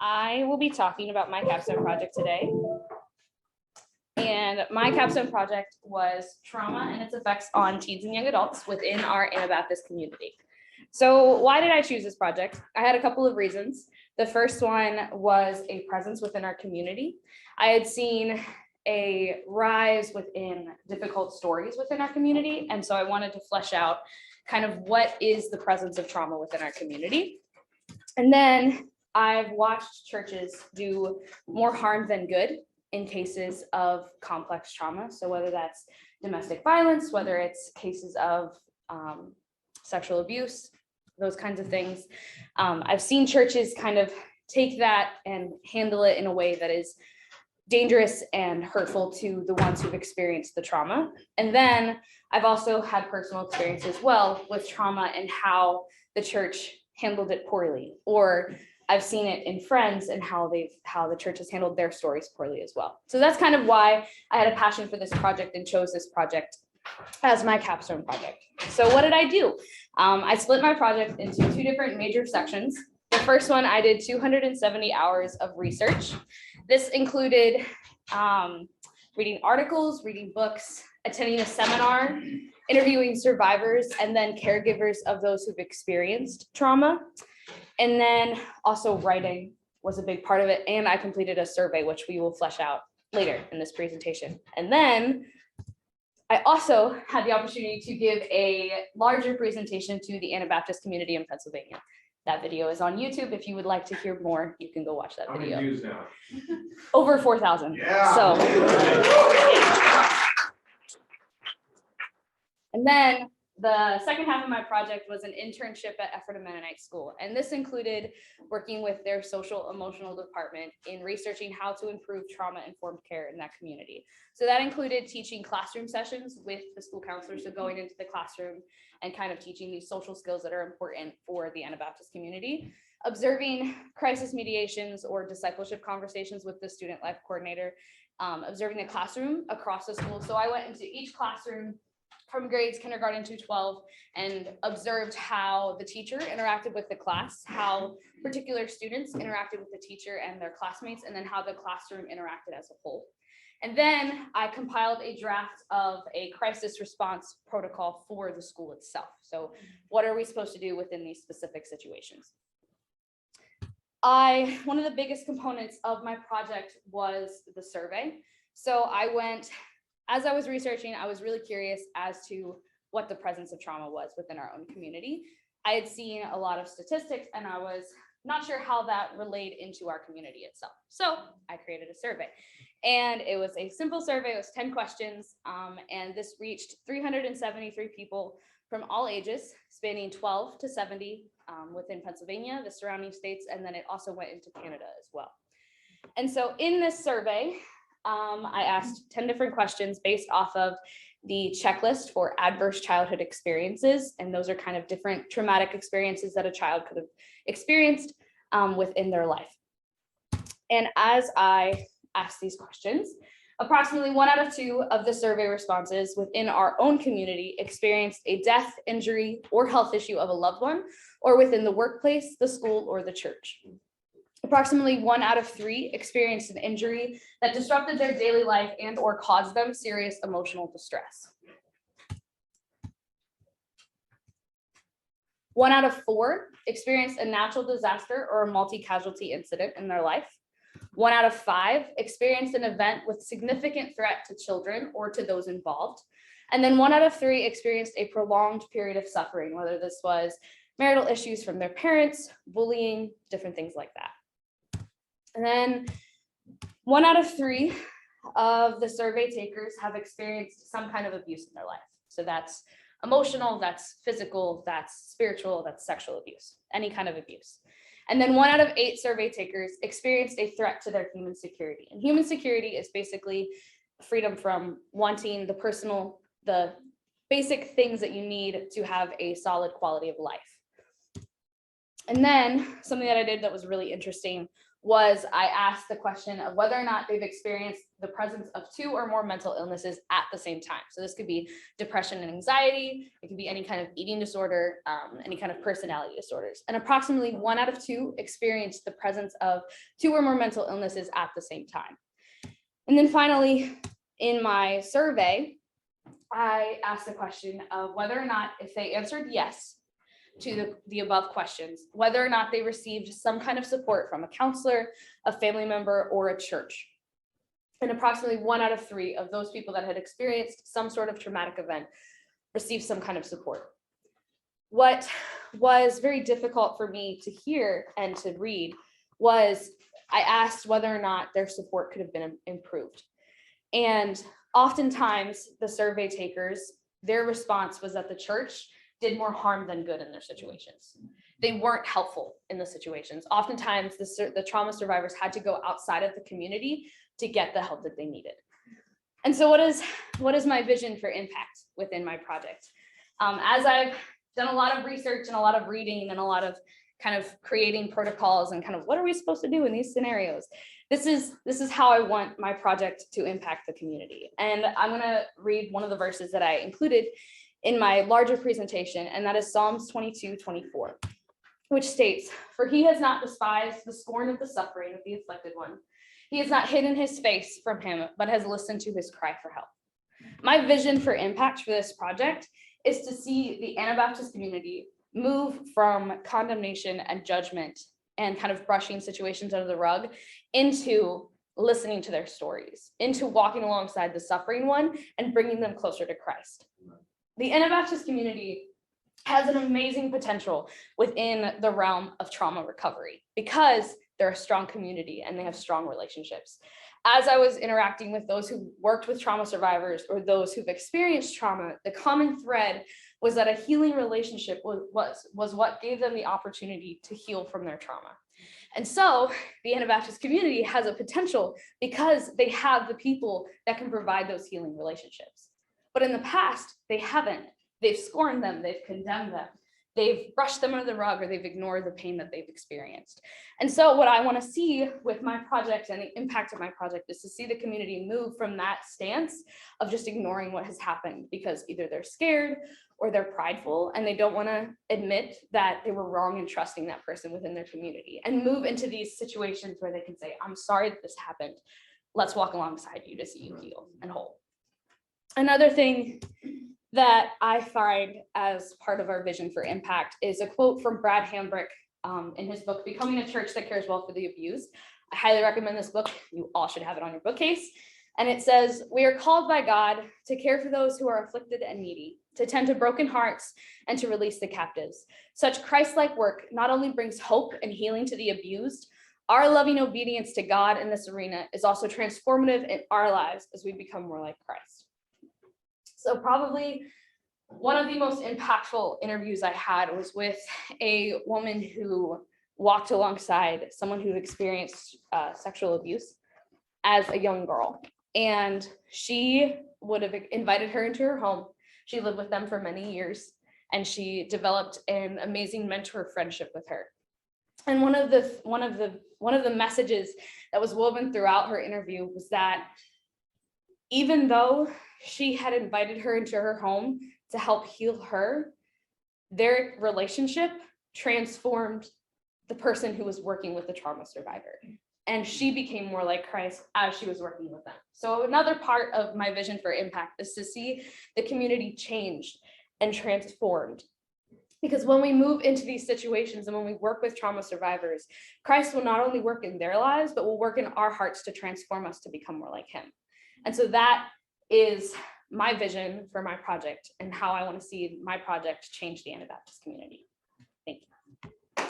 I will be talking about my capstone project today. And my capstone project was trauma and its effects on teens and young adults within our Anabaptist community. So why did I choose this project? I had a couple of reasons. The first one was a presence within our community. I had seen a rise within difficult stories within our community. And so I wanted to flesh out kind of what is the presence of trauma within our community. And then I've watched churches do more harm than good in cases of complex trauma. So whether that's domestic violence, whether it's cases of sexual abuse, those kinds of things. I've seen churches kind of take that and handle it in a way that is dangerous and hurtful to the ones who've experienced the trauma. And then I've also had personal experience as well with trauma and how the church handled it poorly, or I've seen it in friends and how the church has handled their stories poorly as well. So that's kind of why I had a passion for this project and chose this project as my capstone project. So what did I do? I split my project into two different major sections. The first one, I did 270 hours of research. This included reading articles, reading books, attending a seminar, interviewing survivors, and then caregivers of those who've experienced trauma. And then also writing was a big part of it. And I completed a survey, which we will flesh out later in this presentation. And then I also had the opportunity to give a larger presentation to the Anabaptist community in Pennsylvania. That video is on YouTube. If you would like to hear more, you can go watch that video. How many views now? Over 4,000. Yeah. So, and then the second half of my project was an internship at Ephrata Mennonite School. And this included working with their social emotional department in researching how to improve trauma-informed care in that community. So that included teaching classroom sessions with the school counselors, so going into the classroom and kind of teaching these social skills that are important for the Anabaptist community, observing crisis mediations or discipleship conversations with the student life coordinator, observing the classroom across the school. So I went into each classroom from grades kindergarten to 12 and observed how the teacher interacted with the class, how particular students interacted with the teacher and their classmates, and then how the classroom interacted as a whole. And then I compiled a draft of a crisis response protocol for the school itself. So what are we supposed to do within these specific situations? One of the biggest components of my project was the survey. So as I was researching, I was really curious as to what the presence of trauma was within our own community. I had seen a lot of statistics and I was not sure how that relayed into our community itself. So I created a survey and it was a simple survey. It was 10 questions and this reached 373 people from all ages, spanning 12 to 70 within Pennsylvania, the surrounding states, and then it also went into Canada as well. And so in this survey, I asked 10 different questions based off of the checklist for adverse childhood experiences. And those are kind of different traumatic experiences that a child could have experienced within their life. And as I asked these questions, approximately 1 out of 2 of the survey responses within our own community experienced a death, injury, or health issue of a loved one, or within the workplace, the school, or the church. Approximately 1 out of 3 experienced an injury that disrupted their daily life and or caused them serious emotional distress. 1 out of 4 experienced a natural disaster or a multi-casualty incident in their life. 1 out of 5 experienced an event with significant threat to children or to those involved. And then 1 out of 3 experienced a prolonged period of suffering, whether this was marital issues from their parents, bullying, different things like that. And then 1 out of 3 of the survey takers have experienced some kind of abuse in their life. So that's emotional, that's physical, that's spiritual, that's sexual abuse, any kind of abuse. And then 1 out of 8 survey takers experienced a threat to their human security. And human security is basically freedom from wanting the basic things that you need to have a solid quality of life. And then something that I did that was really interesting was I asked the question of whether or not they've experienced the presence of 2 or more mental illnesses at the same time. So this could be depression and anxiety. It could be any kind of eating disorder, any kind of personality disorders. And approximately 1 out of 2 experienced the presence of 2 or more mental illnesses at the same time. And then finally, in my survey, I asked the question of whether or not, if they answered yes to the above questions, whether or not they received some kind of support from a counselor, a family member, or a church. And approximately 1 out of 3 of those people that had experienced some sort of traumatic event received some kind of support. What was very difficult for me to hear and to read was I asked whether or not their support could have been improved. And oftentimes the survey takers, their response was that the church did more harm than good in their situations. They weren't helpful in the situations. Oftentimes the trauma survivors had to go outside of the community to get the help that they needed. And so what is my vision for impact within my project? As I've done a lot of research and a lot of reading and a lot of kind of creating protocols and kind of what are we supposed to do in these scenarios? This is how I want my project to impact the community. And I'm gonna read one of the verses that I included in my larger presentation, and that is Psalms 22:24, which states, "For he has not despised the scorn of the suffering of the afflicted one. He has not hidden his face from him, but has listened to his cry for help." My vision for impact for this project is to see the Anabaptist community move from condemnation and judgment and kind of brushing situations under the rug into listening to their stories, into walking alongside the suffering one and bringing them closer to Christ. The Anabaptist community has an amazing potential within the realm of trauma recovery because they're a strong community and they have strong relationships. As I was interacting with those who worked with trauma survivors or those who've experienced trauma, the common thread was that a healing relationship was what gave them the opportunity to heal from their trauma. And so the Anabaptist community has a potential because they have the people that can provide those healing relationships. But in the past, they haven't. They've scorned them, they've condemned them, they've brushed them under the rug, or they've ignored the pain that they've experienced. And so what I want to see with my project and the impact of my project is to see the community move from that stance of just ignoring what has happened because either they're scared or they're prideful and they don't want to admit that they were wrong in trusting that person within their community, and move into these situations where they can say, "I'm sorry that this happened. Let's walk alongside you to see you heal and whole." Another thing that I find as part of our vision for impact is a quote from Brad Hambrick in his book, Becoming a Church That Cares Well for the Abused. I highly recommend this book. You all should have it on your bookcase. And it says, "We are called by God to care for those who are afflicted and needy, to tend to broken hearts, and to release the captives. Such Christ-like work not only brings hope and healing to the abused, our loving obedience to God in this arena is also transformative in our lives as we become more like Christ." So probably one of the most impactful interviews I had was with a woman who walked alongside someone who experienced sexual abuse as a young girl. And she would have invited her into her home. She lived with them for many years, and she developed an amazing mentor friendship with her. And one of the messages that was woven throughout her interview was that even though she had invited her into her home to help heal her, their relationship transformed the person who was working with the trauma survivor. And she became more like Christ as she was working with them. So another part of my vision for impact is to see the community changed and transformed. Because when we move into these situations and when we work with trauma survivors, Christ will not only work in their lives, but will work in our hearts to transform us to become more like him. And so that is my vision for my project and how I want to see my project change the Anabaptist community. Thank you.